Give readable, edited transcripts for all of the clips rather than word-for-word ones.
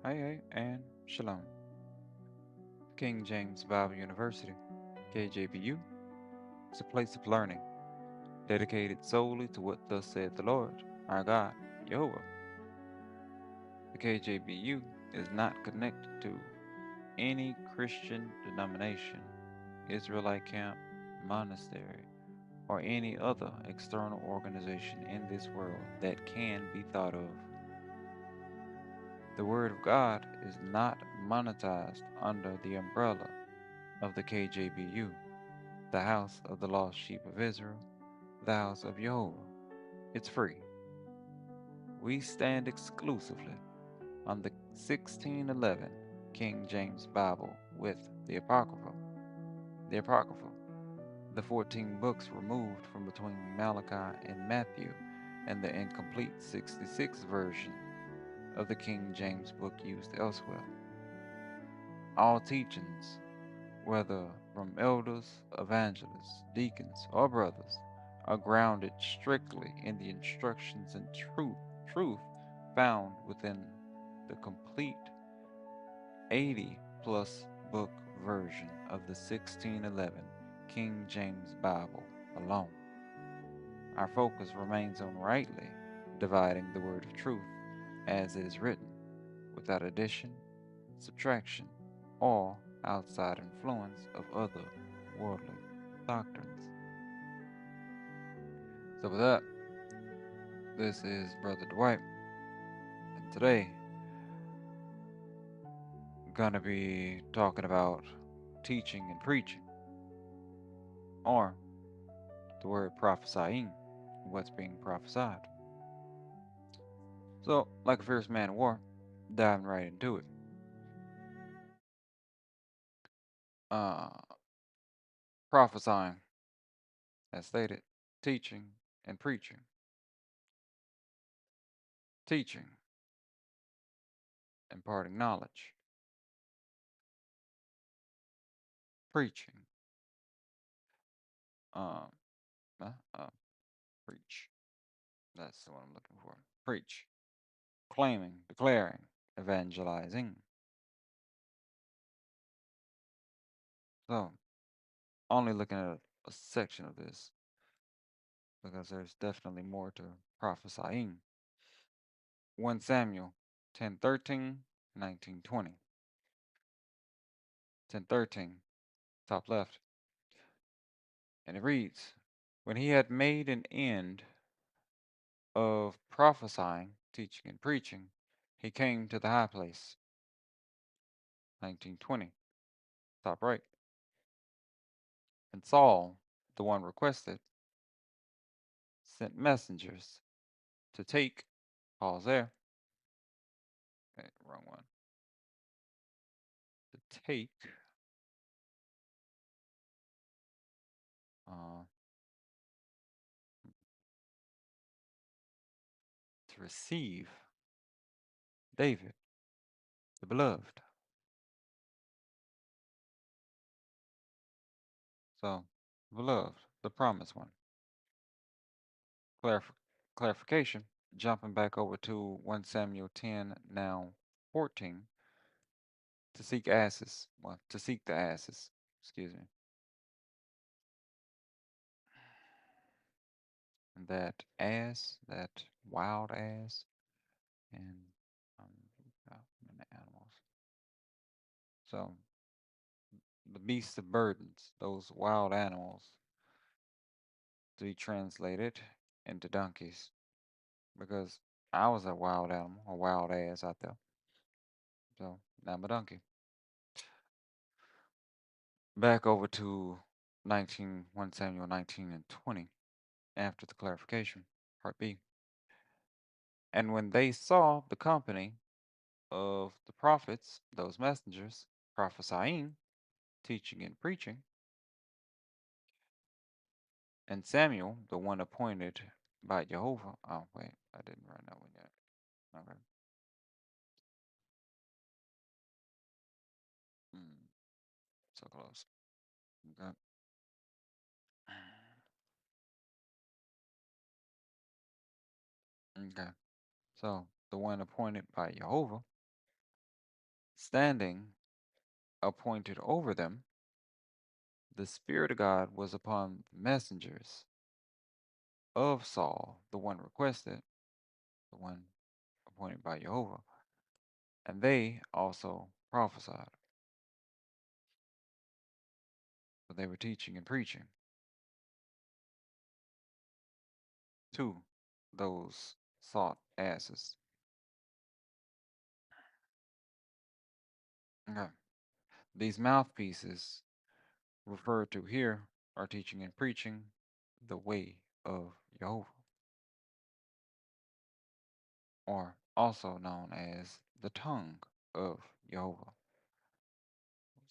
Hey, hey, and Shalom. King James Bible University, KJBU, is a place of learning dedicated solely to what thus saith the Lord, our God, JEHOVAH. The KJBU is not connected to any Christian denomination, Israelite camp, monastery, or any other external organization in this world that can be thought of. The Word of God is not monetized under the umbrella of the KJBU, the house of the lost sheep of Israel, the house of JEHOVAH. It's free. We stand exclusively on the 1611 King James Bible with the Apocrypha. The Apocrypha, the 14 books removed from between Malachi and Matthew, and the incomplete 66 version of the King James book used elsewhere. All teachings, whether from elders, evangelists, deacons, or brothers, are grounded strictly in the instructions and truth found within the complete 80 plus book version of the 1611 King James Bible alone. Our focus remains on rightly dividing the word of truth as it is written, without addition, subtraction, or outside influence of other worldly doctrines. So, with that, this is Brother Dwight, and today I'm gonna be talking about teaching and preaching, or the word prophesying, what's being prophesied. So, like a fierce man of war, diving right into it. Uh, Prophesying, as stated, teaching and preaching. Teaching, imparting knowledge. Preaching, um, uh, uh, preach. That's the one I'm looking for. Preach, claiming, declaring, evangelizing. So, only looking at a section of this because there's definitely more to prophesying. 1 Samuel 10:13, 19:20. 10:13, top left. And it reads, when he had made an end of prophesying, teaching, and preaching, he came to the high place. 19:20, top right. And Saul, the one requested, sent messengers to take, pause there, okay, wrong one, to take, uh, to receive David, the beloved. So, beloved, the promised one. Clarif- Clarification, jumping back over to 1 Samuel 10, now 14, to seek asses, well, to seek the asses, excuse me. And that ass, that wild ass, and So the beasts of burdens, those wild animals, to be translated into donkeys because I was a wild animal, a wild ass out there. So now I'm a donkey. Back over to 1 Samuel 19 and 20 after the clarification, part B. And when they saw the company of the prophets, those messengers, prophesying, teaching and preaching, and Samuel, the one appointed by Jehovah. Oh, wait, I didn't write that one yet. Okay. Mm, so close. Okay. Okay. So the one appointed by Jehovah, standing appointed over them, the Spirit of God was upon the messengers of Saul, the one requested, the one appointed by Jehovah, and they also prophesied. So they were teaching and preaching to those sought asses. Okay. These mouthpieces referred to here are teaching and preaching the way of Jehovah, or also known as the tongue of Jehovah.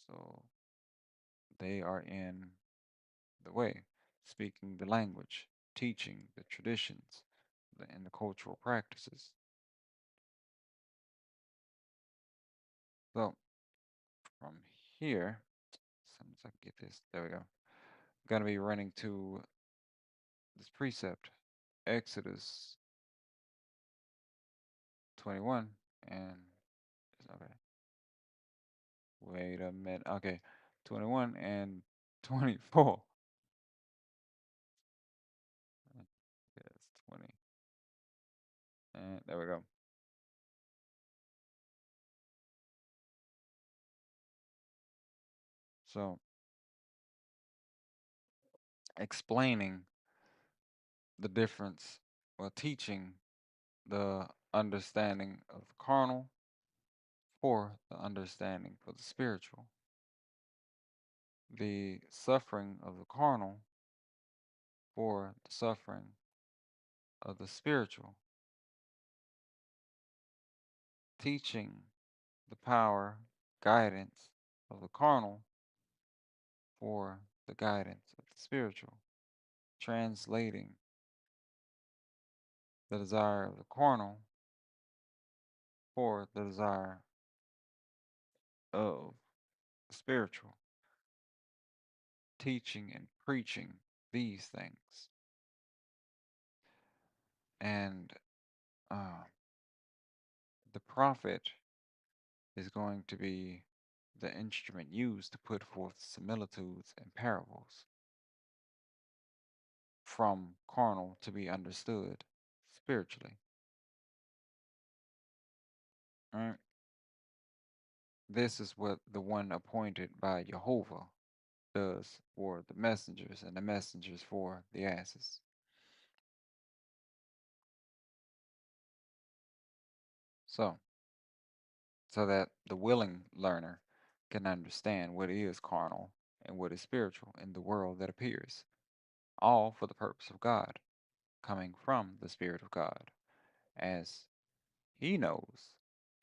So they are in the way, speaking the language, teaching the traditions, and the cultural practices. So from here, sometimes I can get this. There we go. Gonna be running to this precept, Exodus 21, and okay. Wait a minute. Okay, 21 and 24. Yes, 20. And there we go. So explaining the difference, well, teaching the understanding of the carnal for the understanding for the spiritual. The suffering of the carnal for the suffering of the spiritual. Teaching the power, guidance of the carnal for the guidance of the spiritual. Translating the desire of the carnal for the desire of the spiritual. Teaching and preaching these things. And uh, the prophet is going to be the instrument used to put forth similitudes and parables from carnal to be understood spiritually. Right? This is what the one appointed by Jehovah does for the messengers, and the messengers for the asses. So, so that the willing learner can understand what is carnal and what is spiritual in the world that appears, all for the purpose of God, coming from the Spirit of God, as He knows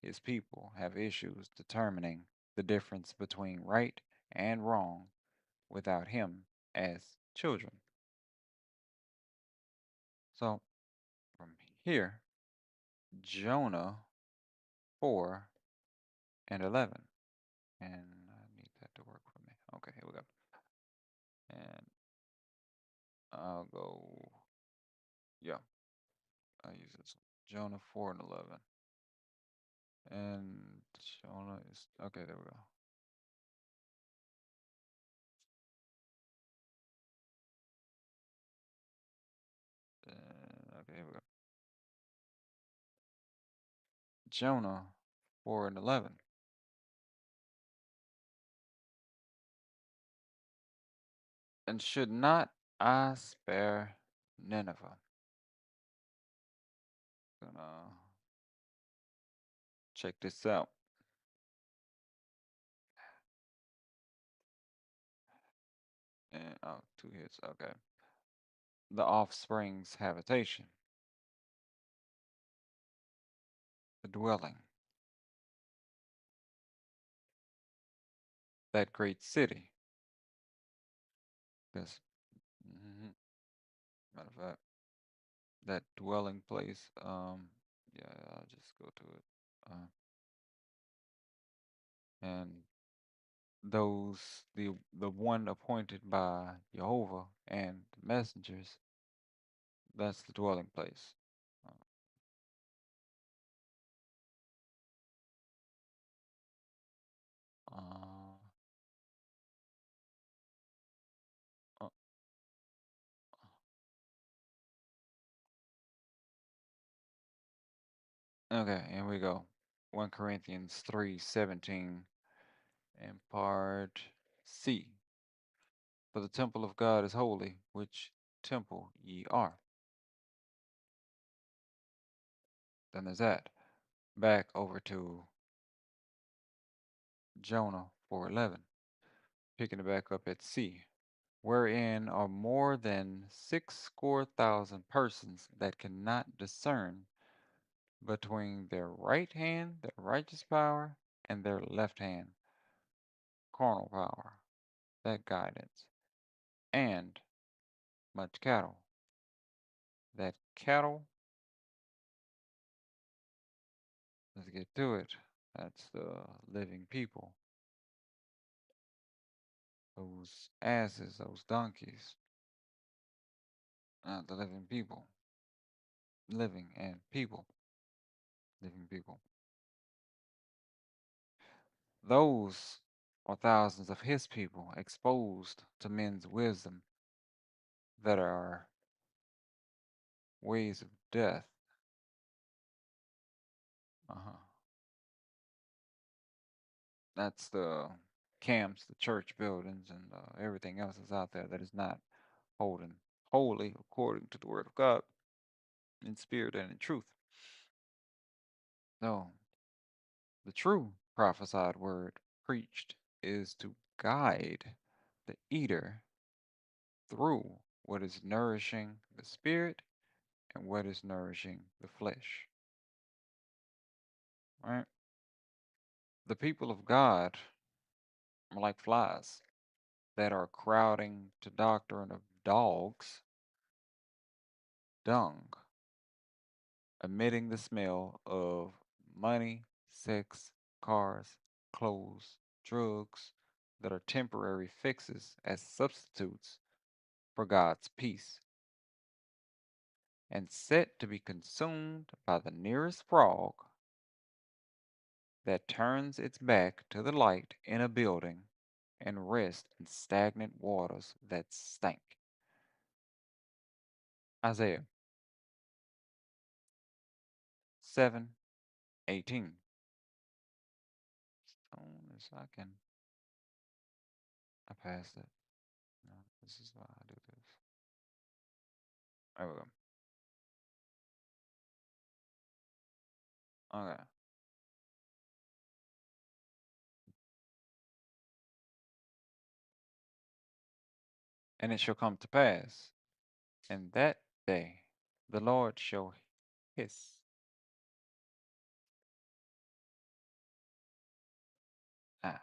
His people have issues determining the difference between right and wrong without Him as children. So, from here, Jonah 4 and 11. And I need that to work for me. Okay, here we go. And I'll go, yeah, I'll use this one. Jonah 4 and 11. And Jonah is, okay, there we go. Okay, here we go. Jonah 4 and 11. And should not I spare Nineveh? Gonna check this out. And oh, 2 hits. Okay. The offspring's habitation, the dwelling, that great city. This, matter of fact, that dwelling place. Yeah, I'll just go to it. And the one appointed by Jehovah and the messengers, that's the dwelling place. Uh, uh, uh, okay, here we go. 1 Corinthians 3:17, and part C. For the temple of God is holy, which temple ye are. Then there's that. Back over to Jonah 4:11, picking it back up at C, wherein are more than 60,000 persons that cannot discern between their right hand, their righteous power, and their left hand, carnal power, that guidance, and much cattle. That cattle, let's get to it. That's the living people, those asses, those donkeys, the living people, living and people, living people. Those are thousands of his people exposed to men's wisdom that are ways of death. Uh-huh. That's the camps, the church buildings, and everything else is out there that is not holding holy according to the word of God in spirit and in truth. No, the true prophesied word preached is to guide the eater through what is nourishing the spirit and what is nourishing the flesh. Right? The people of God are like flies that are crowding to doctrine of dogs' dung, emitting the smell of money, sex, cars, clothes, drugs that are temporary fixes as substitutes for God's peace, and set to be consumed by the nearest frog that turns its back to the light in a building and rests in stagnant waters that stink. Isaiah 7:18. Soon as I can, I passed it. No, this is why I do this. There we go. Okay. And it shall come to pass in that day the Lord shall hiss, ah,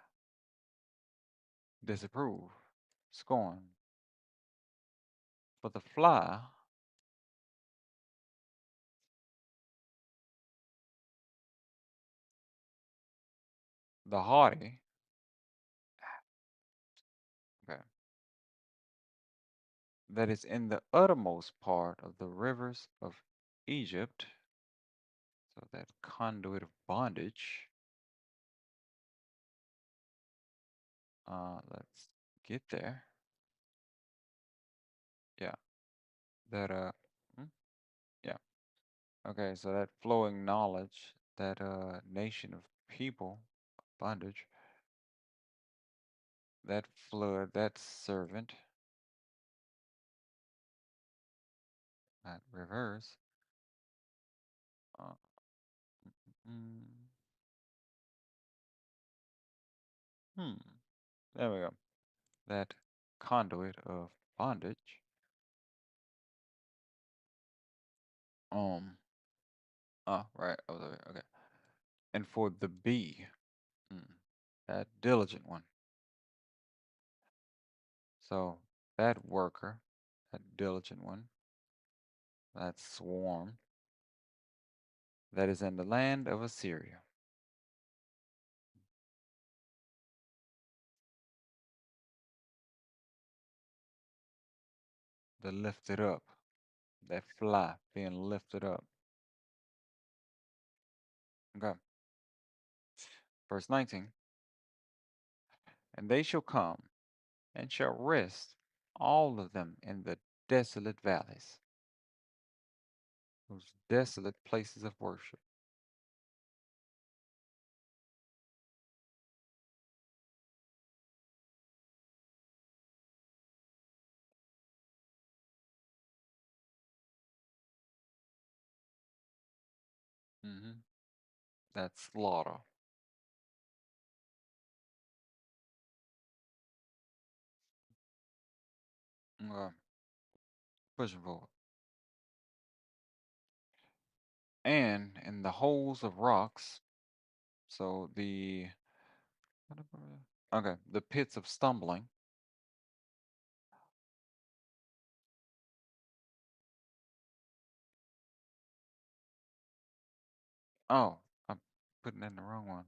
disapprove, scorn. For the fly, the haughty, okay, that is in the uttermost part of the rivers of Egypt, so that conduit of bondage. Let's get there. Yeah, that hmm, yeah. Okay, so that flowing knowledge, that nation of people, bondage, that flood, that servant. That reverse. Uh, mm, hmm. There we go. That conduit of bondage. Um. Oh, right. Over there. Okay. And for the B, mm, that diligent one. So that worker, that diligent one, that swarm, that is in the land of Assyria. The lifted up, that fly being lifted up. Okay. Verse 19. And they shall come and shall rest all of them in the desolate valleys, those desolate places of worship. Hmm. That slaughter. Okay. Pushing forward. And in the holes of rocks, so okay, the pits of stumbling. Oh, I'm putting in the wrong one.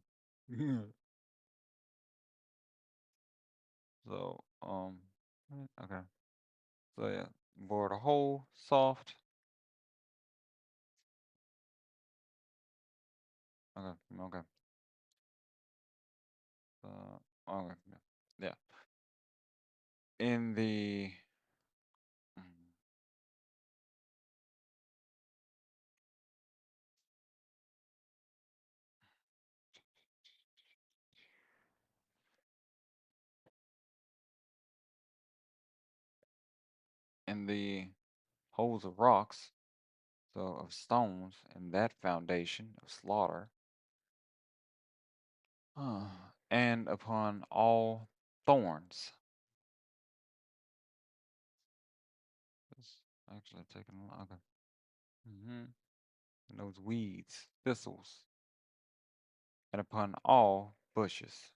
So, okay. So yeah, board a hole, soft. Okay, okay. Okay, yeah. Yeah. In the mm, in the holes of rocks, so of stones, in that foundation of slaughter, uh, and upon all thorns. It's actually taking a lot. Okay. And those weeds, thistles, and upon all bushes,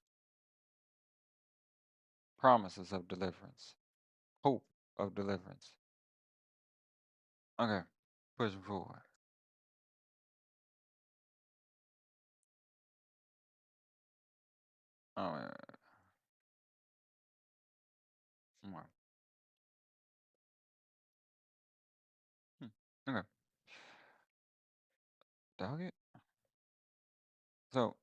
promises of deliverance, hope of deliverance. Okay, pushing forward. All right, all right. Hmm. Okay, dog it. So,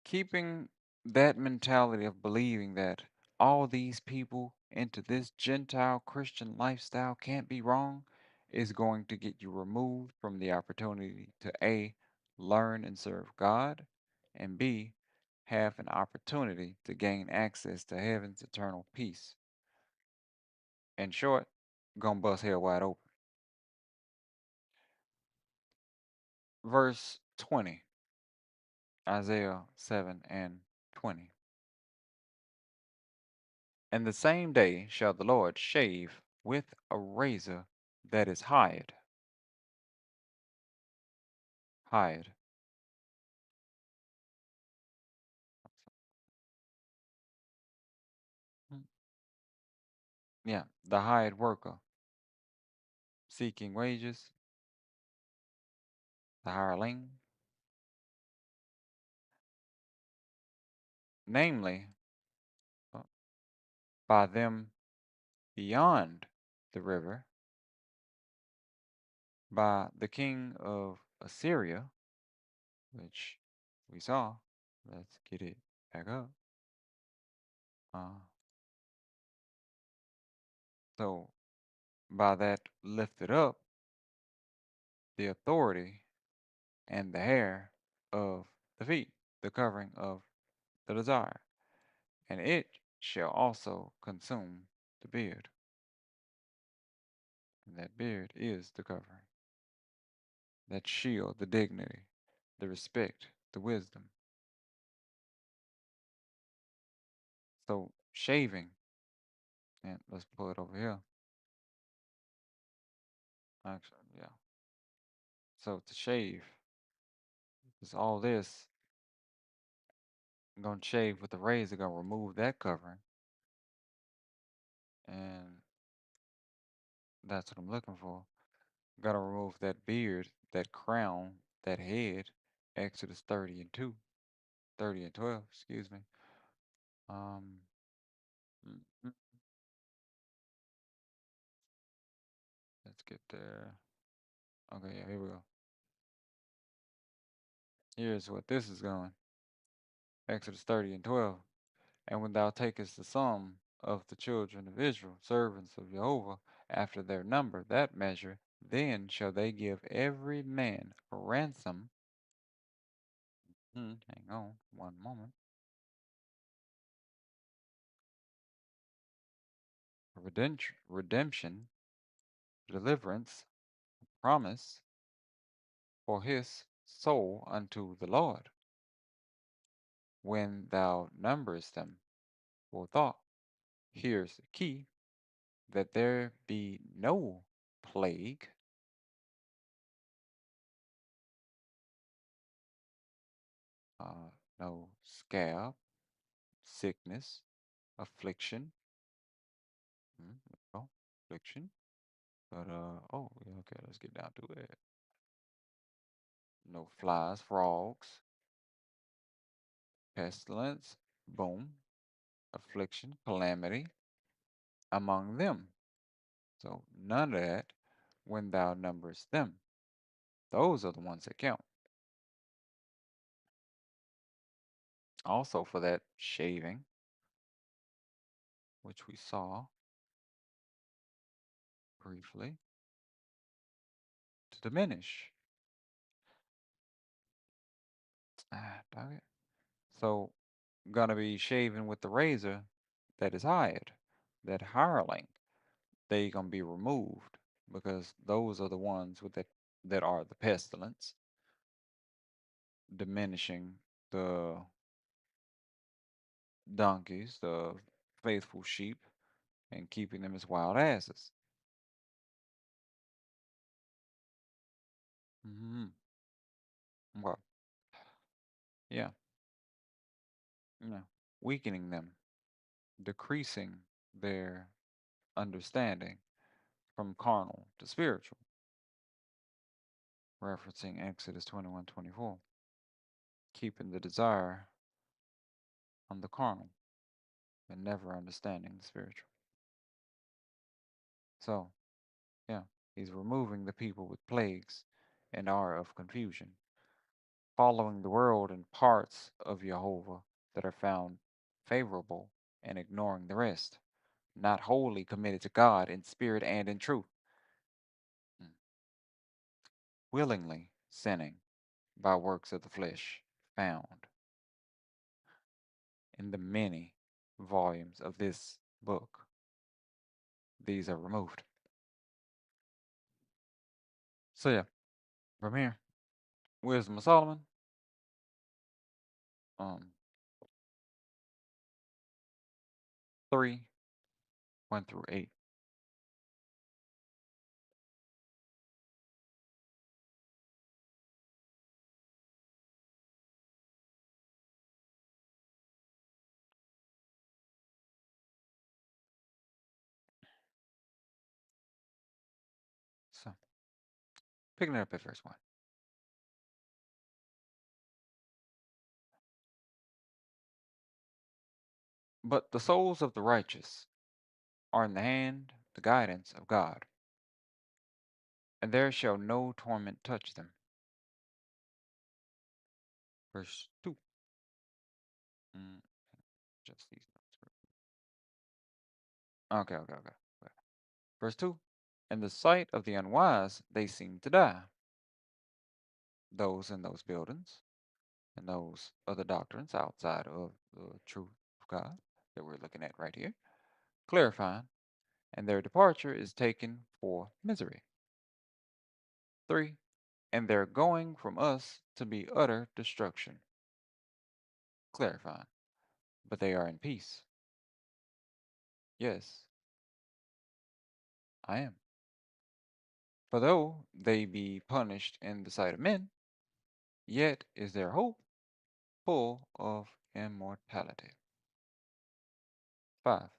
keeping that mentality of believing that all these people into this Gentile Christian lifestyle can't be wrong is going to get you removed from the opportunity to A, learn and serve God, and B, have an opportunity to gain access to heaven's eternal peace. In short, gonna bust hell wide open. Verse 20, Isaiah 7 and 20. And the same day shall the Lord shave with a razor that is hired. Hired. Mm, yeah, the hired worker seeking wages, the hireling, namely uh, by them beyond the river, by the king of Assyria, which we saw. Let's get it back up. Uh, so by that lifted up, the authority and the hair of the feet, the covering of the desire, and it shall also consume the beard. And that beard is the covering. That shield, the dignity, the respect, the wisdom. So shaving, and let's pull it over here. Actually, yeah. So to shave is all this. I'm gonna shave with the razor, gonna remove that covering, and that's what I'm looking for. Gotta remove that beard, that crown, that head. Exodus 30 and 2, 30 and 12, excuse me. Um, mm, mm, let's get there. Okay, yeah, here we go. Here's what this is going. Exodus 30 and 12. And when thou takest the sum of the children of Israel, servants of Jehovah, after their number, that measure, then shall they give every man a ransom. Hang on one moment. Redemption, deliverance, promise for his soul unto the Lord. When thou numberest them for thought, here's the key, that there be no plague, no scab, sickness, affliction, no affliction, but oh yeah, okay, let's get down to it. No flies, frogs, pestilence, boom, affliction, calamity among them. So none of that when thou numberest them. Those are the ones that count. Also for that shaving, which we saw briefly, to diminish. Dog it. So gonna be shaving with the razor that is hired, that hireling. They gonna be removed because those are the ones with that are the pestilence, diminishing the donkeys, the faithful sheep, and keeping them as wild asses. Mm-hmm. Well, yeah, yeah, weakening them, decreasing their understanding from carnal to spiritual, referencing Exodus 21:24, keeping the desire on the carnal and never understanding the spiritual. So, yeah, he's removing the people with plagues and are of confusion, following the world in parts of Jehovah that are found favorable and ignoring the rest, not wholly committed to God in spirit and in truth, mm, willingly sinning by works of the flesh found in the many volumes of this book. These are removed. So yeah, from here, Wisdom of Solomon, um, 3, 1 through 8. So, picking it up at verse 1. But the souls of the righteous are in the hand, the guidance of God, and there shall no torment touch them. Verse 2. Mm, just these notes. Okay. Verse 2. In the sight of the unwise, they seem to die. Those in those buildings and those other doctrines outside of the truth of God that we're looking at right here. Clarifying, and their departure is taken for misery. 3. And their going from us to be utter destruction. Clarifying. But they are in peace. Yes, I am. For though they be punished in the sight of men, yet is their hope full of immortality. 5.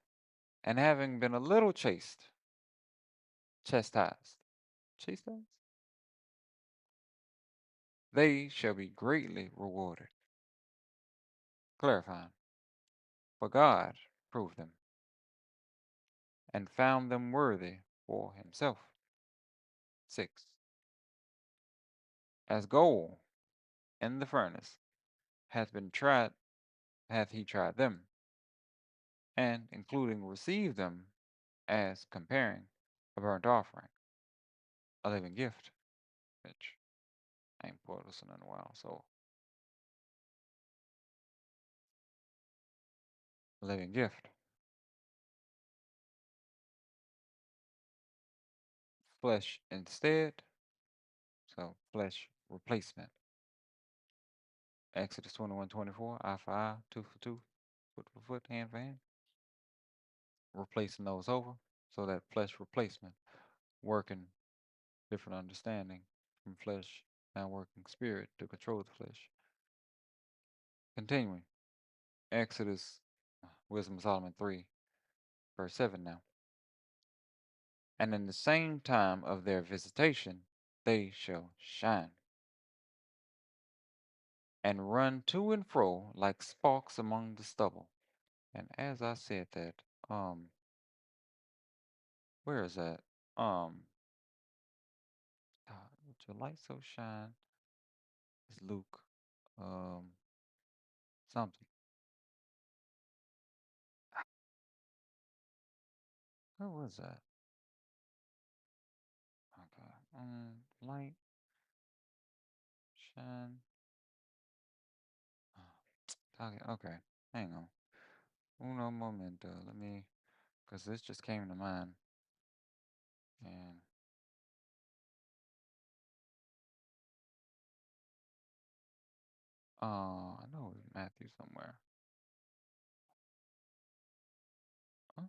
And having been a little chastised, chastised, they shall be greatly rewarded. Clarifying. For God proved them, and found them worthy for himself. 6. As gold in the furnace hath he tried them, and including received them as comparing a burnt offering, a living gift, which I ain't pulled this in a while, so a living gift. Flesh instead, so flesh replacement. Exodus 21:24, eye for eye, tooth for tooth, foot for foot, hand for hand. Replacing those over, so that flesh replacement, working different understanding from flesh, now working spirit to control the flesh. Continuing, Exodus, Wisdom of Solomon 3, verse 7 now. And in the same time of their visitation, they shall shine and run to and fro like sparks among the stubble. And as I said that, where is that? Would your light so shine? It's Luke, something. Where was that? Okay, light shine. Okay, okay, hang on. Uno momento. Let me, because this just came to mind, and I know it's Matthew somewhere. Huh?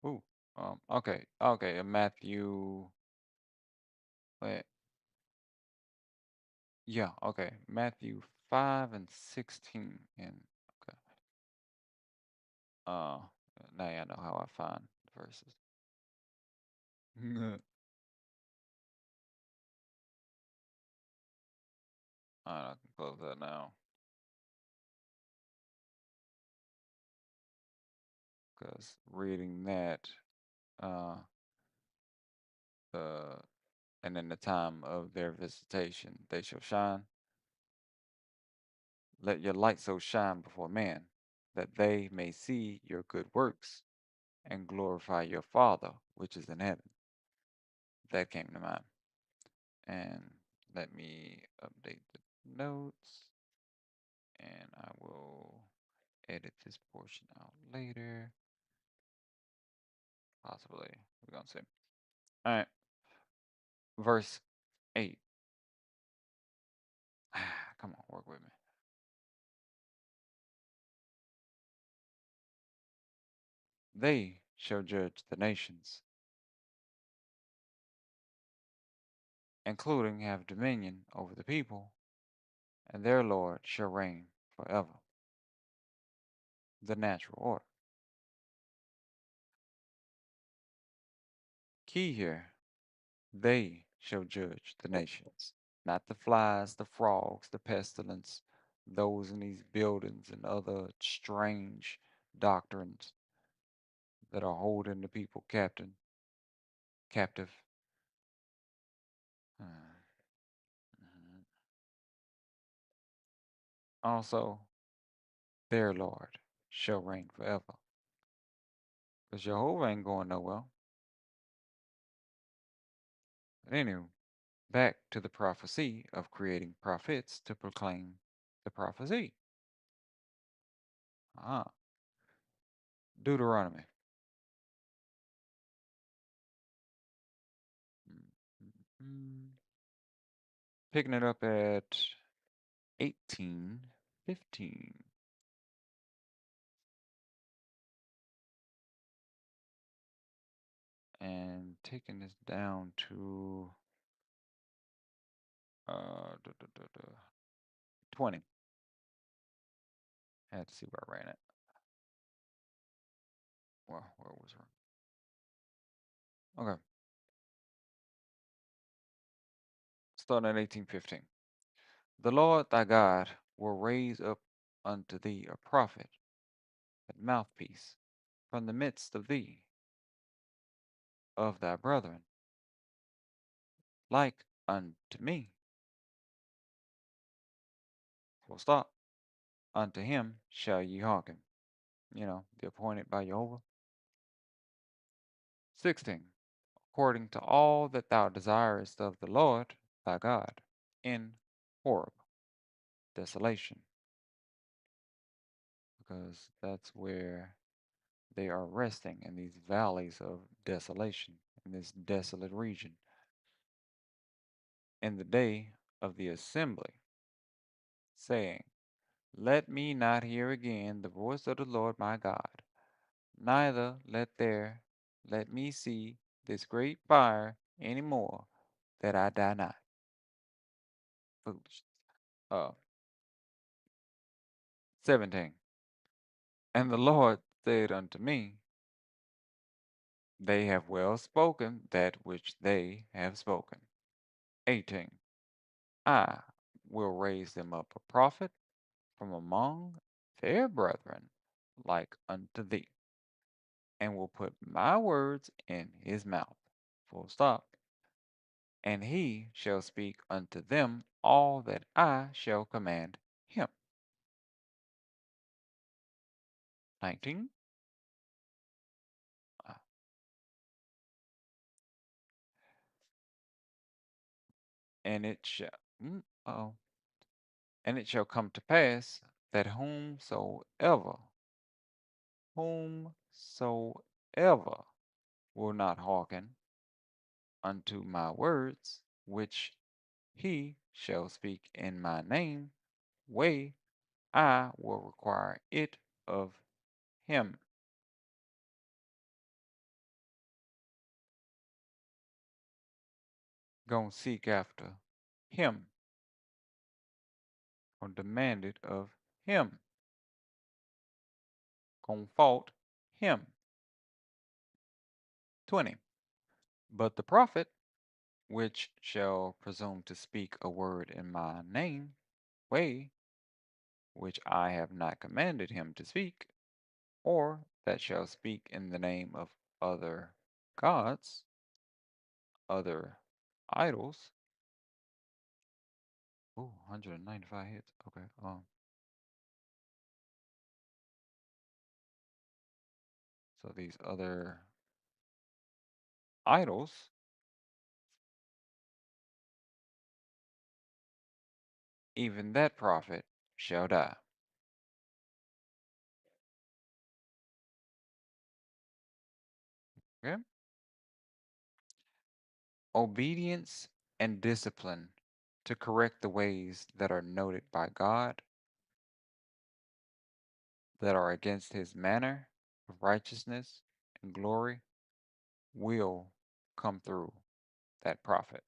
Ooh. Okay. Okay. Matthew. Wait. Yeah. Okay. Matthew 5:16. And okay. Uh. Now I know how I find the verses. I can close that now. Because reading that, uh, uh, and in the time of their visitation, they shall shine. Let your light so shine before men, that they may see your good works and glorify your Father which is in heaven. That came to mind. And let me update the notes, and I will edit this portion out later. Possibly. We're going to see. All right. Verse 8. Come on, work with me. They shall judge the nations, including have dominion over the people, and their Lord shall reign forever. The natural order. Key here, they shall judge the nations, not the flies, the frogs, the pestilence, those in these buildings and other strange doctrines that are holding the people captive. Mhm. Also, their Lord shall reign forever. Because Jehovah ain't going nowhere. But anyway, back to the prophecy of creating prophets to proclaim the prophecy. Ah, Deuteronomy. Mm, Picking it up at 18:15 and taking this down to 20. I had to see where I ran it. Well, where was it? Okay, starting at 18:15. The Lord thy God will raise up unto thee a prophet, a mouthpiece, from the midst of thee, of thy brethren, like unto me. Full stop. Unto him shall ye hearken. The appointed by Jehovah. 16. According to all that thou desirest of the Lord thy God, in Horeb, desolation, because that's where they are resting in these valleys of desolation, in this desolate region. In the day of the assembly, saying, Let me not hear again the voice of the Lord my God, neither let me see this great fire any more, that I die not. Foolish. Uh, 17. And the Lord said unto me, They have well spoken that which they have spoken. 18. I will raise them up a prophet from among their brethren, like unto thee, and will put my words in his mouth. Full stop. And he shall speak unto them all that I shall command him. 19. Uh, And it shall, oh, and it shall come to pass that whomsoever will not hearken unto my words, which he shall speak in my name, way I will require it of him. Gonna seek after him, or demand it of him, gonna fault him. 20. But the prophet, which shall presume to speak a word in my name, way, which I have not commanded him to speak, or that shall speak in the name of other gods, other idols. Oh, 195 hits. Okay. So these other idols, even that prophet shall die. Okay? Obedience and discipline to correct the ways that are noted by God, that are against his manner of righteousness and glory, will come through that prophet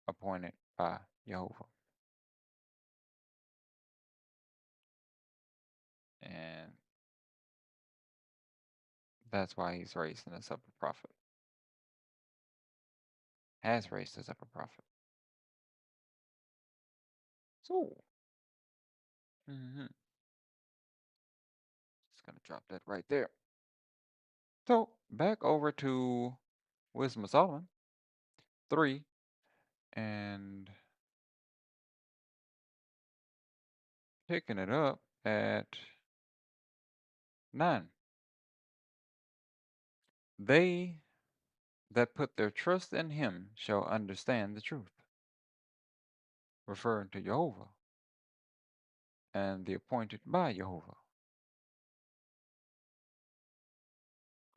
appointed by Jehovah. And that's why he's raising us up a prophet. Has raised us up a prophet. So, just gonna drop that right there. So back over to Wisdom of Solomon 3 and picking it up at 9. They that put their trust in him shall understand the truth, referring to Jehovah and the appointed by Jehovah.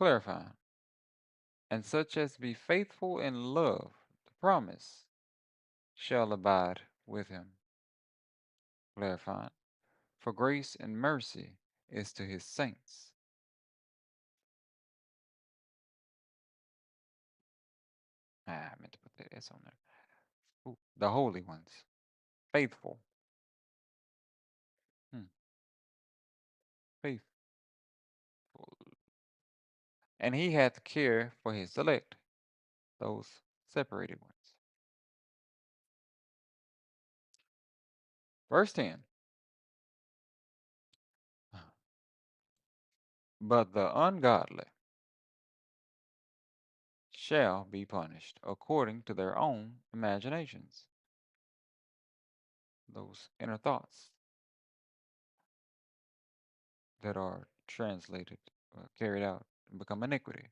clarifying, and such as be faithful in love, the promise, shall abide with him, clarifying, for grace and mercy is to his saints. I meant to put that S on there. Ooh, the holy ones, faithful. Hmm, faithful. And he hath care for his elect, those separated ones. Verse 10. But the ungodly shall be punished according to their own imaginations, those inner thoughts that are translated, carried out, and become iniquity,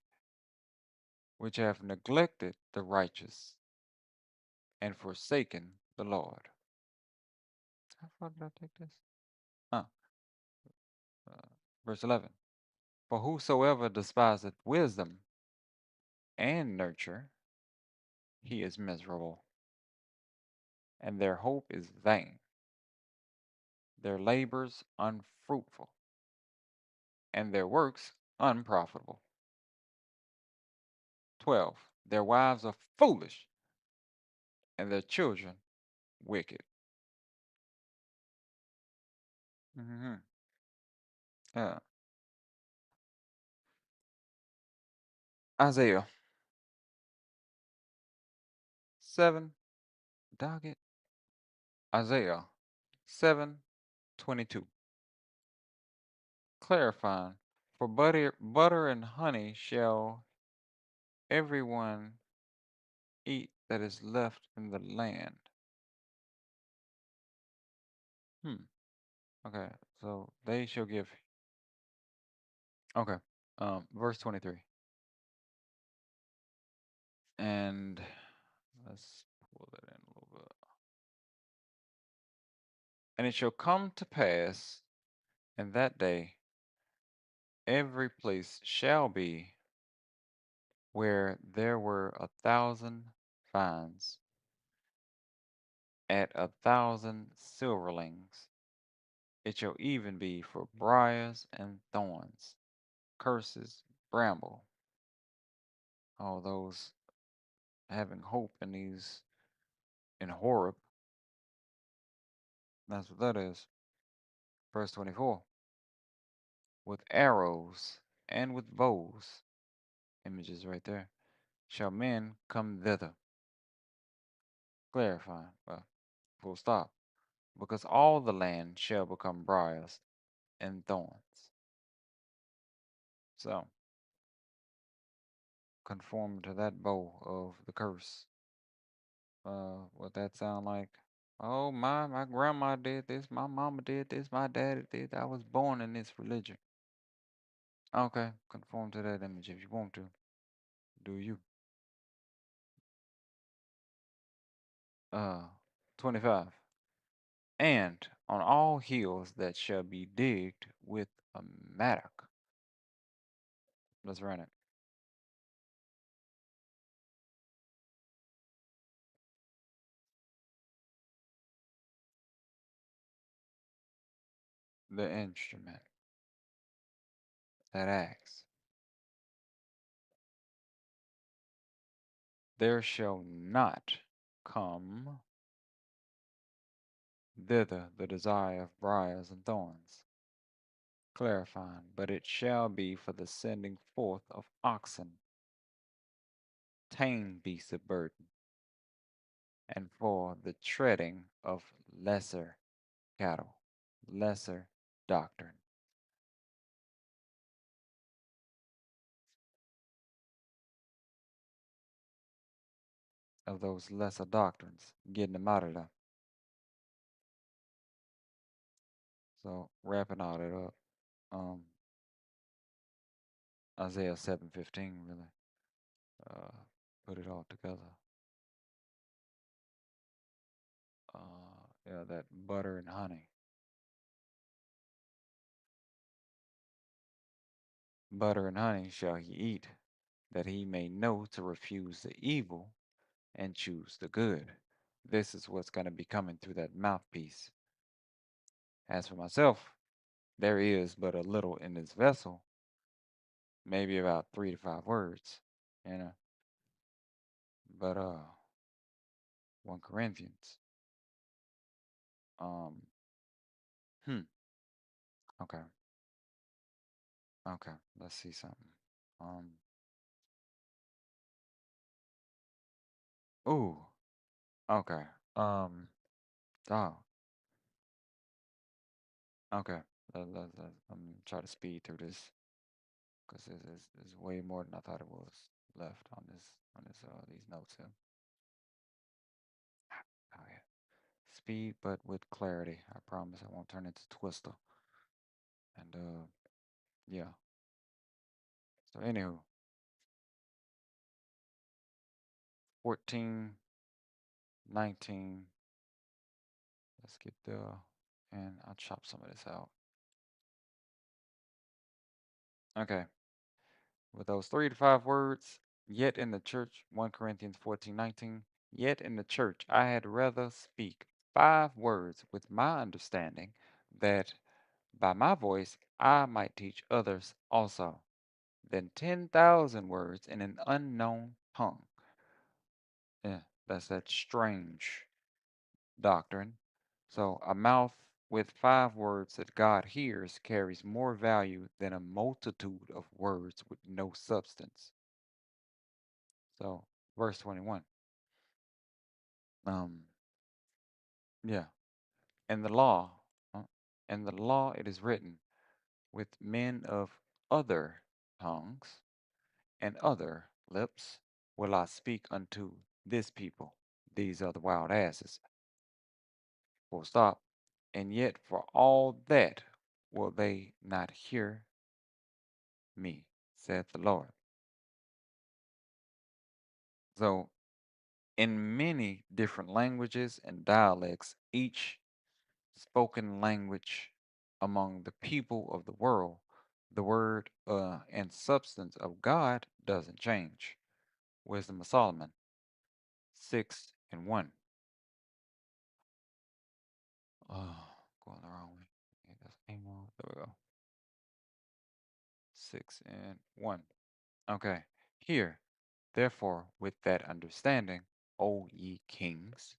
which have neglected the righteous and forsaken the Lord. How far did I take this? Uh, verse 11. For whosoever despiseth wisdom and nurture, he is miserable, and their hope is vain, their labors unfruitful, and their works unprofitable. 12. Their wives are foolish, and their children wicked. Mm-hmm. Uh, Isaiah 7, dog it. Isaiah 7:22. Clarifying, for butter and honey shall everyone eat that is left in the land. Hmm. Okay, so they shall give. Okay. Verse 23. And let's pull that in a little bit. And it shall come to pass in that day, every place shall be where there were 1,000 vines at 1,000 silverlings. It shall even be for briars and thorns, curses, bramble. All those having hope in these in Horeb. That's what that is. Verse 24. With arrows and with bows, images right there, shall men come thither. Clarifying, well, full stop. Because all the land shall become briars and thorns. So, conform to that bow of the curse. What that sound like? Oh my grandma did this, my mama did this, my daddy did. I was born in this religion. Okay, conform to that image if you want to. Do you? 25. And on all hills that shall be digged with a mattock. Let's run it. The instrument that acts. There shall not come thither the desire of briars and thorns. Clarifying, but it shall be for the sending forth of oxen, tame beasts of burden, and for the treading of lesser cattle, lesser doctrine. Of those lesser doctrines, getting them out of there. So wrapping all that up, um, Isaiah 7:15 really uh, put it all together. Yeah, that butter and honey. Butter and honey shall he eat, that he may know to refuse the evil and choose the good. This is what's going to be coming through that mouthpiece. As for myself, there is but a little in this vessel, maybe about 3 to 5 words, you know. But 1 Corinthians. Um, hmm. Okay. Okay. Let's see something. Um. Ooh. Okay. Oh. Okay. Let me try to speed through this because there's way more than I thought it was left on this these notes here. Oh yeah. Speed, but with clarity. I promise I won't turn into Twister. And yeah. So anywho, 14, 19. Let's get there, and I'll chop some of this out. Okay. With those 3 to 5 words, yet in the church, 1 Corinthians 14:19. Yet in the church I had rather speak 5 words with my understanding, that by my voice I might teach others also, than 10,000 words in an unknown tongue. Yeah, that's that strange doctrine. So a mouth with 5 words that God hears carries more value than a multitude of words with no substance. So verse 21. Um, yeah. In the law, uh, in the law it is written, with men of other tongues and other lips will I speak unto this people. These are the wild asses. Full stop. And yet for all that will they not hear me, saith the Lord. So in many different languages and dialects, each spoken language among the people of the world, the word and substance of God doesn't change. Wisdom of Solomon 6:1. Oh, going the wrong way. Okay, that's Amos. There we go. 6:1. Okay. Here, therefore, with that understanding, O ye kings,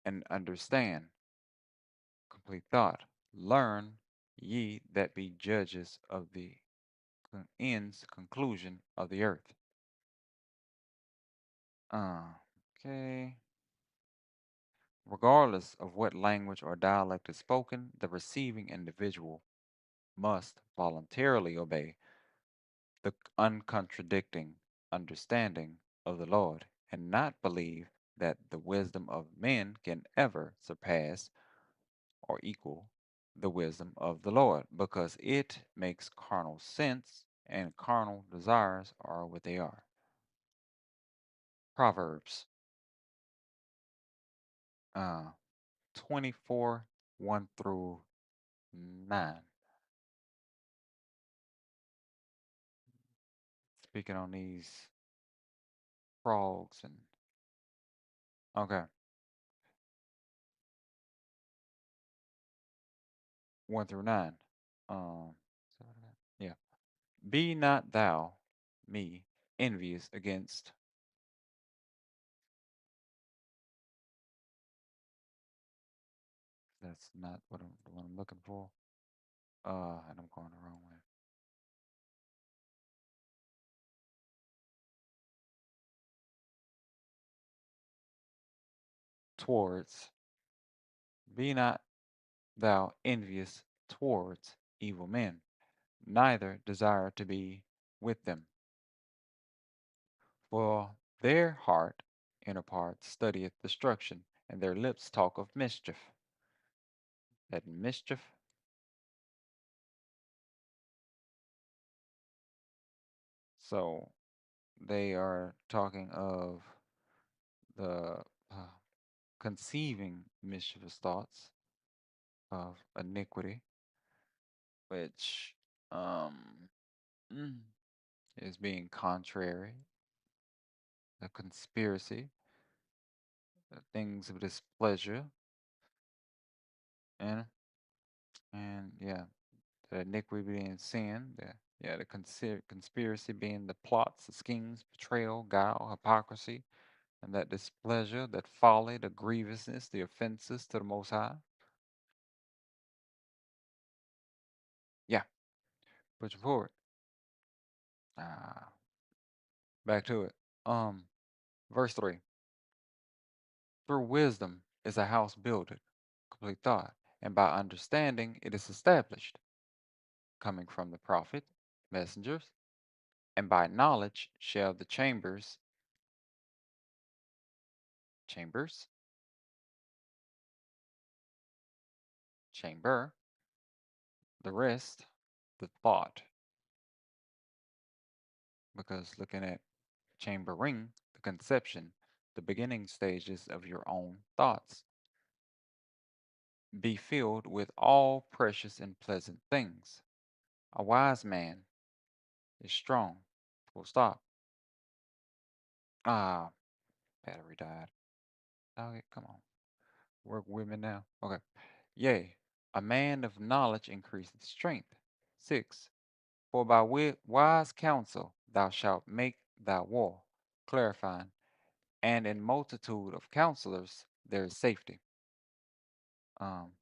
and understand, complete thought, learn ye that be judges of the ends conclusion of the earth. Okay. Regardless of what language or dialect is spoken, the receiving individual must voluntarily obey the uncontradicting understanding of the Lord and not believe that the wisdom of men can ever surpass or equal the wisdom of the Lord, because it makes carnal sense and carnal desires are what they are. Proverbs uh, 24 1 through 9. Speaking on these frogs and okay, 1 through 9. Um, yeah. Be not thou me envious against. That's not what the one I'm looking for. And I'm going the wrong way. Towards. Be not thou envious towards evil men, neither desire to be with them. For their heart, inner part, studieth destruction, and their lips talk of mischief. That mischief. So they are talking of the conceiving mischievous thoughts of iniquity, which, um, mm, is being contrary, a conspiracy, things of displeasure, and yeah, the iniquity being sin, the conspiracy being the plots, the schemes, betrayal, guile, hypocrisy, and that displeasure, that folly, the grievousness, the offenses to the Most High. Yeah, push it forward. Ah, back to it. Um, verse 3. Through wisdom is a house builded, complete thought, and by understanding it is established, coming from the prophet, messengers, and by knowledge shall the chambers, chamber, the rest, the thought, because looking at chambering, the conception, the beginning stages of your own thoughts, be filled with all precious and pleasant things. A wise man is strong. Full stop. Ah, battery died. Okay, come on. Work with me now. Okay. Yea, a man of knowledge increaseth strength. 6. For by wise counsel thou shalt make thy war, clarifying, and in multitude of counselors there is safety. Um,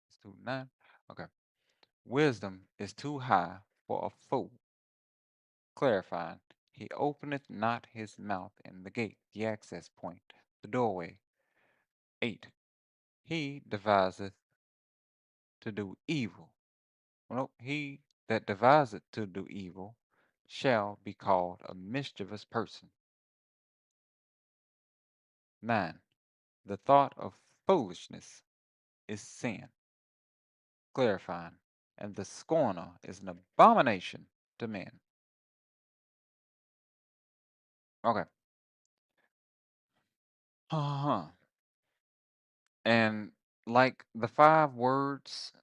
it's 2 9. Okay. Wisdom is too high for a fool, clarifying. He openeth not his mouth in the gate, the access point, the doorway. 8. He deviseth to do evil. Well, he that deviseth to do evil shall be called a mischievous person. 9. The thought of foolishness is sin, clarifying, and the scorner is an abomination to men. Okay. Uh-huh. And like the 5 words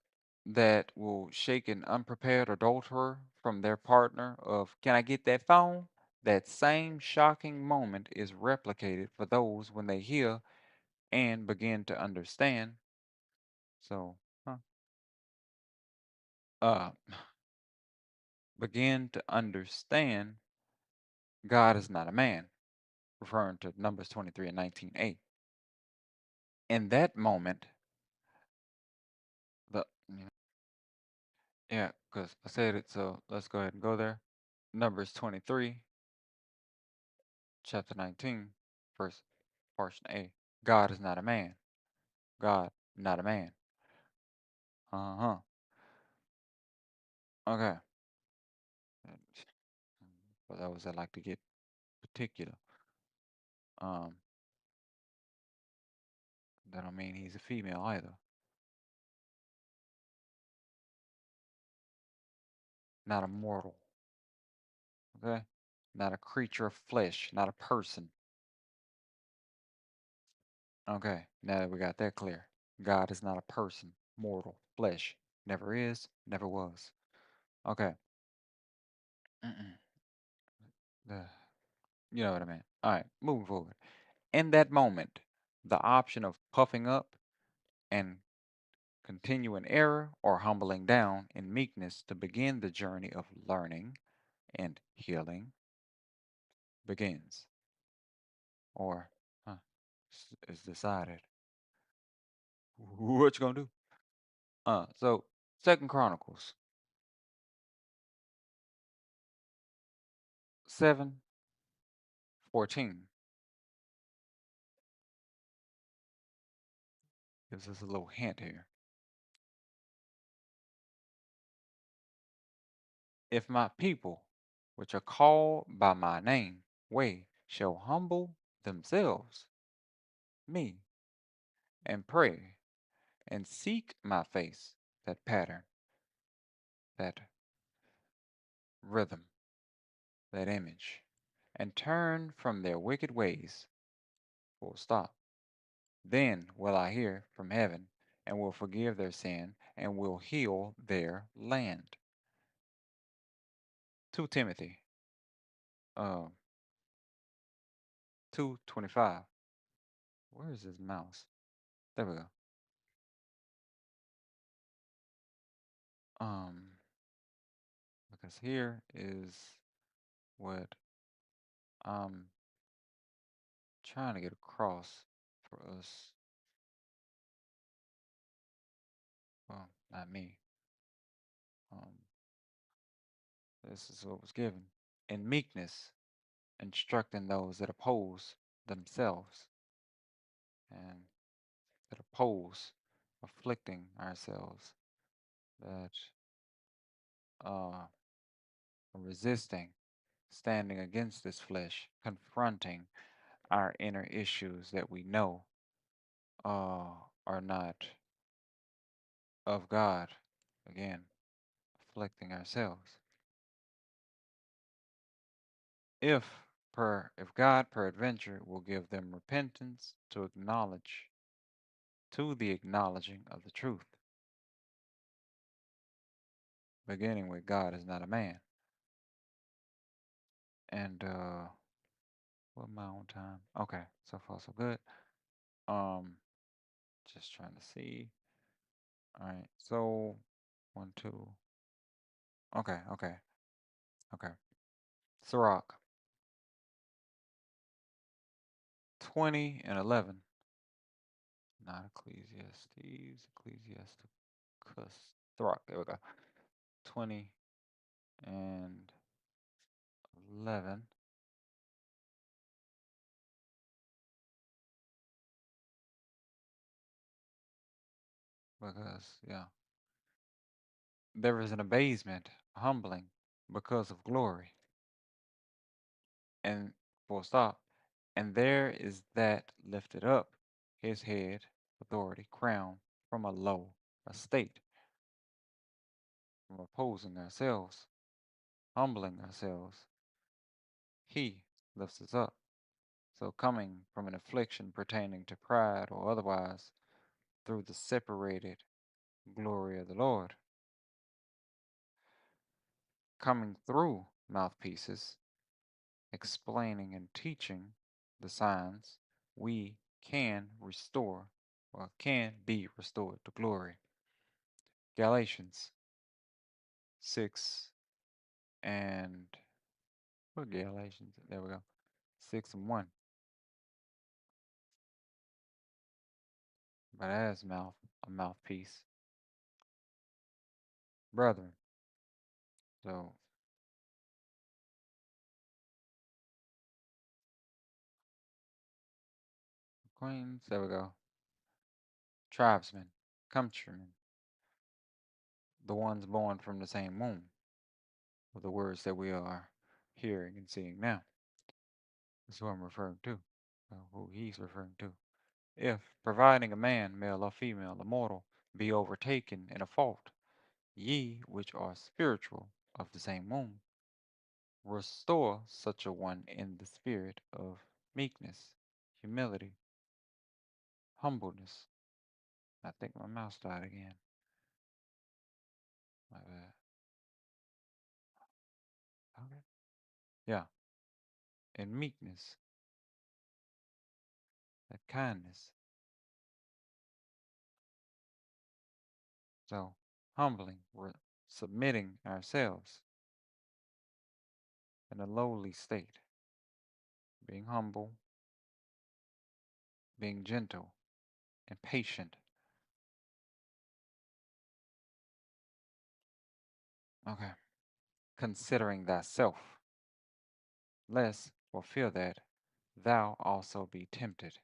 that will shake an unprepared adulterer from their partner of, can I get that phone? That same shocking moment is replicated for those when they hear and begin to understand. So, uh, begin to understand God is not a man, referring to Numbers 23 and 19a. In that moment, yeah, because I said it, so let's go ahead and go there. Numbers 23, chapter 19, first portion A. God is not a man. God, not a man. Uh-huh. Okay. For those that like to get particular, um, that don't mean he's a female either. Not a mortal. Okay? Not a creature of flesh, not a person. Okay, now that we got that clear. God is not a person, mortal, flesh. Never is, never was. Okay. Mm-mm. The- You know what I mean. All right, moving forward. In that moment, the option of puffing up and continue in error or humbling down in meekness to begin the journey of learning and healing begins, or is decided. What you gonna do? So Second Chronicles 7:14 gives us a little hint here. If my people, which are called by my name, shall humble themselves, me, and pray, and seek my face, that pattern, that rhythm, that image, and turn from their wicked ways, full stop. Then will I hear from heaven, and will forgive their sin, and will heal their land. 2 Timothy, uh, 2:25. Where is his mouse? There we go. Um, because here is what I'm trying to get across for us. Well, not me. Um, this is what was given. In meekness, instructing those that oppose themselves and that oppose, afflicting ourselves, that are resisting, standing against this flesh, confronting our inner issues that we know are not of God. Again, afflicting ourselves. If God peradventure will give them repentance to acknowledge, to the acknowledging of the truth, beginning with God is not a man. And what my own time? Okay, so far so good. Um, just trying to see. All right, so one, two. Okay, okay, okay. Sirach 20 and 11. Not Ecclesiastes, Ecclesiasticus. Sirach, there we go. 20 and 11. Because, yeah, there is an abasement, humbling, because of glory. And full stop. And there is that lifted up his head, authority, crown, from a low estate, from opposing ourselves, humbling ourselves. He lifts us up. So, coming from an affliction pertaining to pride or otherwise, through the separated glory of the Lord, coming through mouthpieces, explaining and teaching the signs, we can restore or can be restored to glory. Galatians 6 and what Galatians? There we go. 6 and 1. But as a mouthpiece, brethren. So queens, there we go. Tribesmen, countrymen, the ones born from the same womb, of the words that we are hearing and seeing now. That's who I'm referring to, who he's referring to. If, providing a man, male or female, a mortal, be overtaken in a fault, ye which are spiritual, of the same womb, restore such a one in the spirit of meekness, humility, humbleness. I think my mouse died again. My bad. Okay. Yeah. In meekness, that kindness. So, humbling, we're submitting ourselves in a lowly state, being humble, being gentle, and patient. Okay. Considering thyself, lest for fear that thou also be tempted.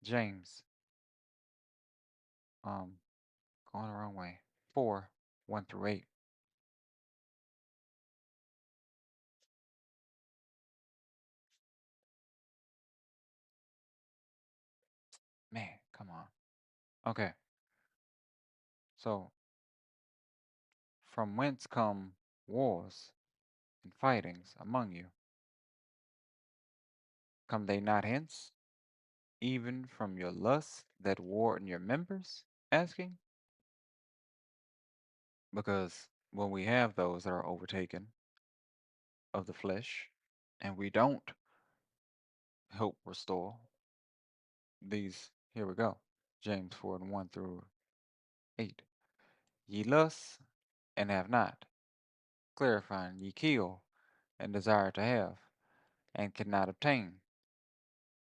James, um, going the wrong way. 4, 1 through 8. Man, come on. Okay. So, from whence come wars and fightings among you? Come they not hence, even from your lusts that war in your members? Asking? Because when we have those that are overtaken, of the flesh, and we don't help restore these. Here we go. James 4 and 1 through 8. Ye lust and have not, clarifying, ye kill and desire to have, and cannot obtain,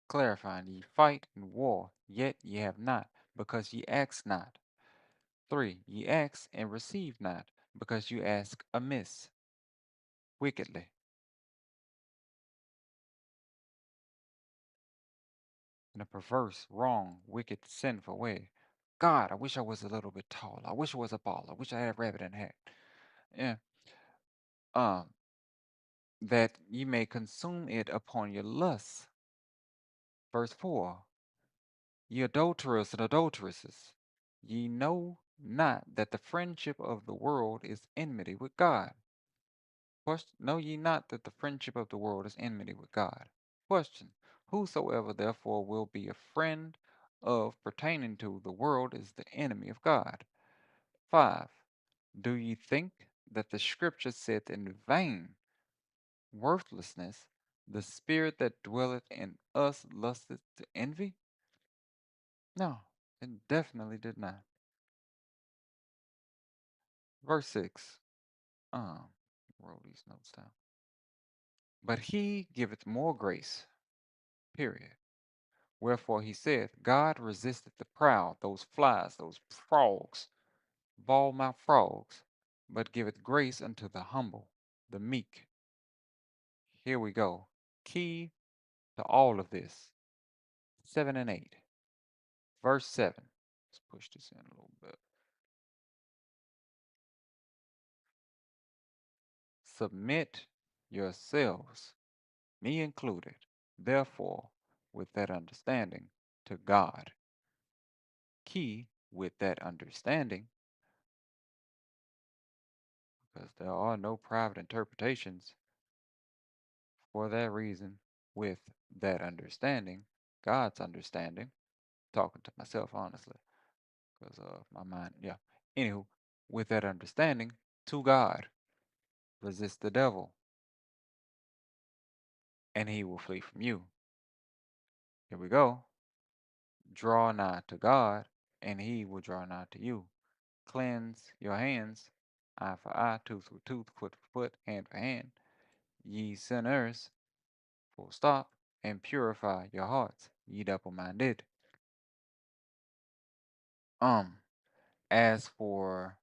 clarifying, ye fight and war, yet ye have not, because ye ask not. 3. Ye ask and receive not, because you ask amiss, wickedly. In a perverse, wrong, wicked, sinful way. God, I wish I was a little bit taller. I wish I was a baller. I wish I had a rabbit in the hat. Yeah. Um, that ye may consume it upon your lusts. Verse 4. Ye adulterers and adulteresses, ye know not that the friendship of the world is enmity with God. Question, know ye not that the friendship of the world is enmity with God? Question, whosoever therefore will be a friend of pertaining to the world is the enemy of God. 5. Do ye think that the scripture saith in vain, worthlessness, the spirit that dwelleth in us lusteth to envy? No, it definitely did not. Verse 6. Wrote these notes down. But he giveth more grace, period. Wherefore he saith, God resisteth the proud, those flies, those frogs, ball mouth frogs, but giveth grace unto the humble, the meek. Here we go. Key to all of this. 7 and 8. Verse 7. Let's push this in a little bit. Submit yourselves, me included, therefore, with that understanding, to God. Key with that understanding, because there are no private interpretations. For that reason, with that understanding, God's understanding, talking to myself honestly, because of my mind, yeah. Anywho, with that understanding, to God, resist the devil, and he will flee from you. Here we go. Draw nigh to God, and he will draw nigh to you. Cleanse your hands, eye for eye, tooth for tooth, foot for foot, hand for hand. Ye sinners, full stop, and purify your hearts, ye double-minded. Um, as for,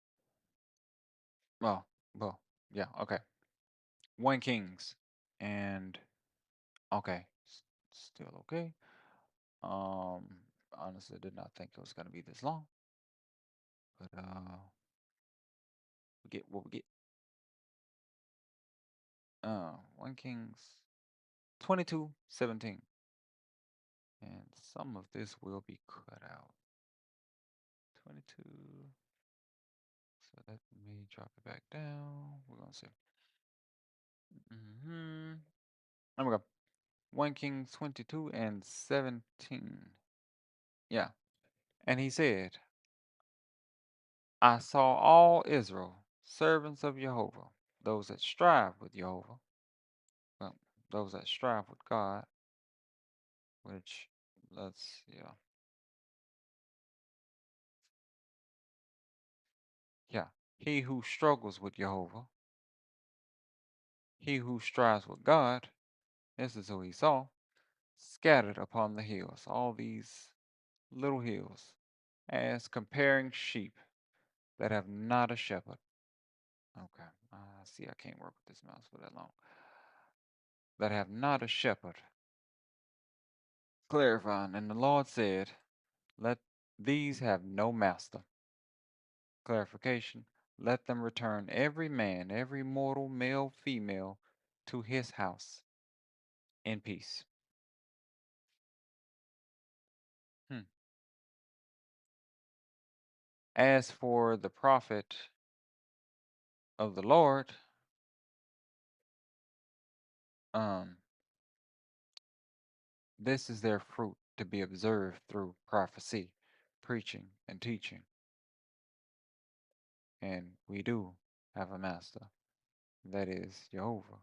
well, well, yeah, okay. 1 Kings, and okay, still okay. Um, Honestly, did not think it was gonna be this long, but we get what we get. 1 Kings 22:17, and some of this will be cut out. 22. So let me drop it back down. We're gonna see. There we go. 1 Kings 22 and 17. Yeah. And he said, I saw all Israel, servants of Jehovah, those that strive with Jehovah, well, those that strive with God, which yeah. Yeah. He who struggles with Jehovah, he who strives with God, this is who he saw, scattered upon the hills, all these little hills, as comparing sheep that have not a shepherd. Okay. See, I can't work with this mouse for that long. That have not a shepherd. Clarifying, and the Lord said, let these have no master. Clarification, let them return every man, every mortal, male, female, to his house in peace. Hmm. As for the prophet of the Lord, um, this is their fruit to be observed through prophecy, preaching, and teaching. And we do have a master, that is Jehovah.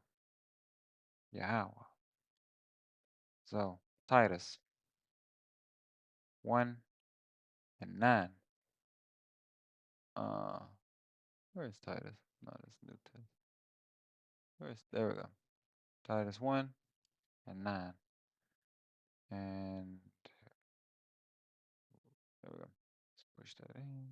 JEHOVAH. So, Titus 1 and 9. Uh, where's Titus? No, that's New Testament. There we go. Titus 1 and 9. And there we go. Let's push that in.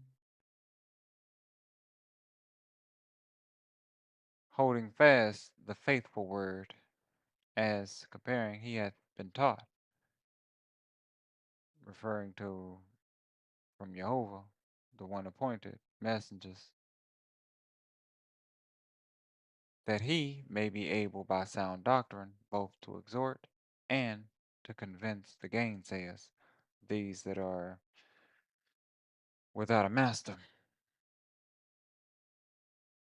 Holding fast the faithful word, as comparing he hath been taught, referring to from JEHOVAH, the one appointed messengers, that he may be able by sound doctrine both to exhort and to convince the gainsayers, these that are without a master.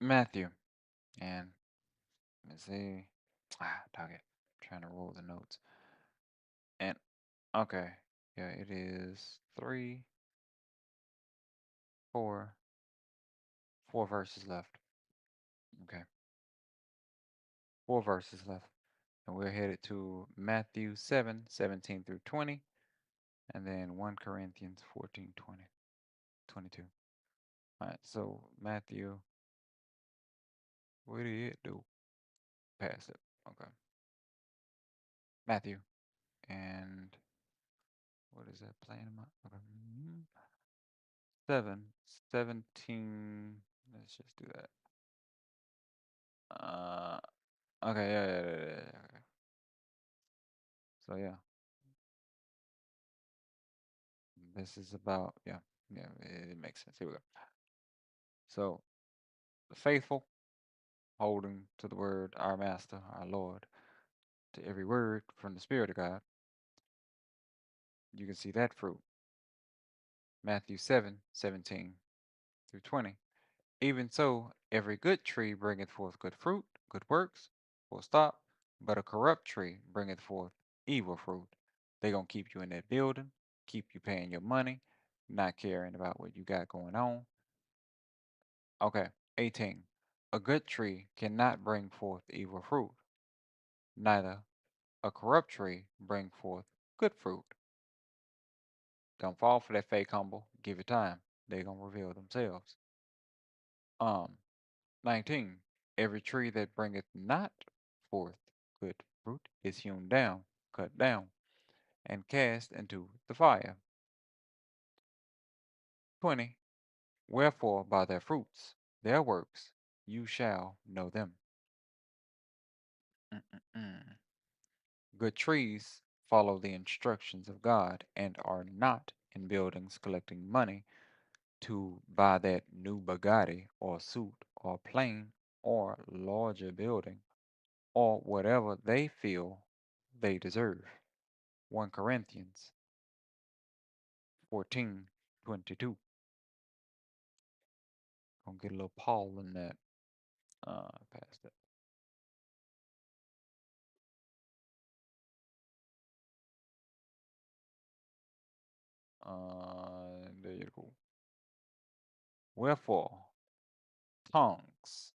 Matthew, and let's see, dog it, I'm trying to roll the notes. And okay, yeah, it is 3, 4, 4 verses left. Okay, 4 verses left. And we're headed to Matthew 7, 17 through 20, and then 1 Corinthians 14, 20, 22. All right, so Matthew, what did it do? Pass it. Okay. Matthew, and what is that playing in my, okay. 7, 17, let's just do that. Okay, yeah. Okay. So yeah, this is about, yeah, it makes sense. Here we go. So the faithful, holding to the word, our Master, our Lord, to every word from the Spirit of God. You can see that fruit. Matthew 7, 17 through 20. Even so, every good tree bringeth forth good fruit, good works, full stop. But a corrupt tree bringeth forth evil fruit. They gonna keep you in that building, keep you paying your money, not caring about what you got going on. Okay, 18. A good tree cannot bring forth evil fruit, neither a corrupt tree bring forth good fruit. Don't fall for that fake humble. Give it time. They gonna reveal themselves. Um, 19. Every tree that bringeth not forth good fruit is hewn down, cut down, and cast into the fire. 20. Wherefore by their fruits, their works, you shall know them. Mm-mm-mm. Good trees follow the instructions of God and are not in buildings collecting money to buy that new Bugatti or suit or plane or larger building or whatever they feel they deserve. 1 Corinthians 14:22. Gonna get a little Paul in that. Past that. There you go. Wherefore, tongues.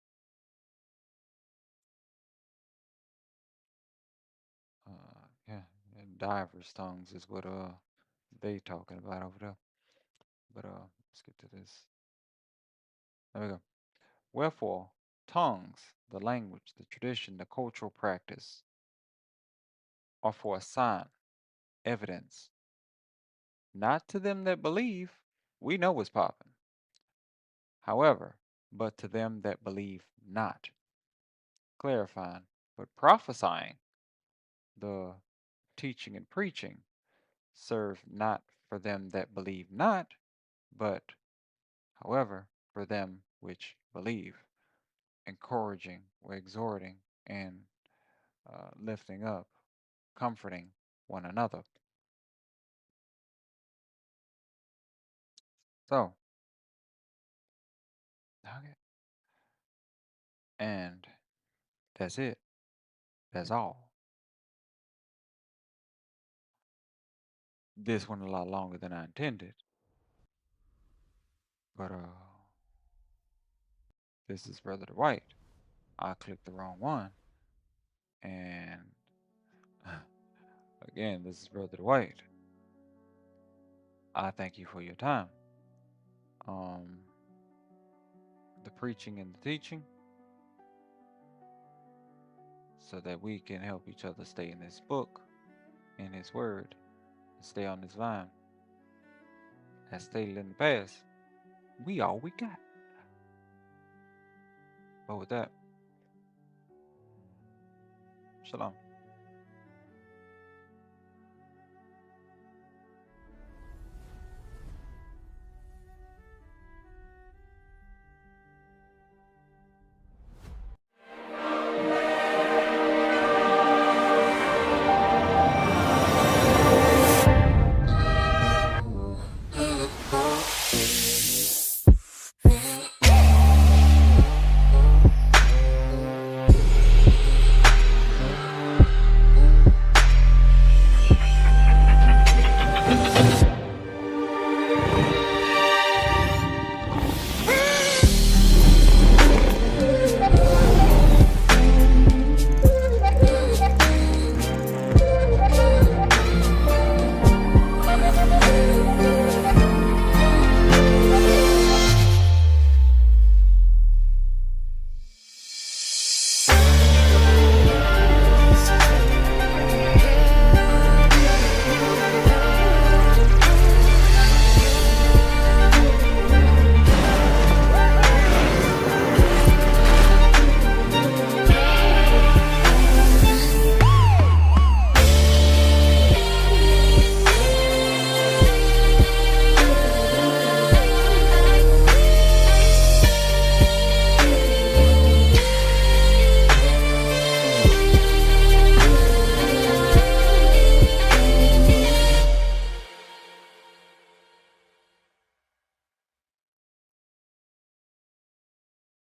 Yeah, and divers tongues is what they talking about over there. But let's get to this. There we go. Wherefore, tongues, the language, the tradition, the cultural practice, are for a sign, evidence, not to them that believe. We know what's popping. However, but to them that believe not. Clarifying, but prophesying, the teaching and preaching, serve not for them that believe not, but, however, for them which believe, encouraging or exhorting and lifting up, comforting one another. So, okay. And that's it. That's all. This one a lot longer than I intended, but this is Brother Dwight. I clicked the wrong one. And again, this is Brother Dwight. I thank you for your time. Um, the preaching and the teaching, so that we can help each other stay in this book, in His Word, and stay on this vine. As stated in the past, we all we got. But with that, shalom.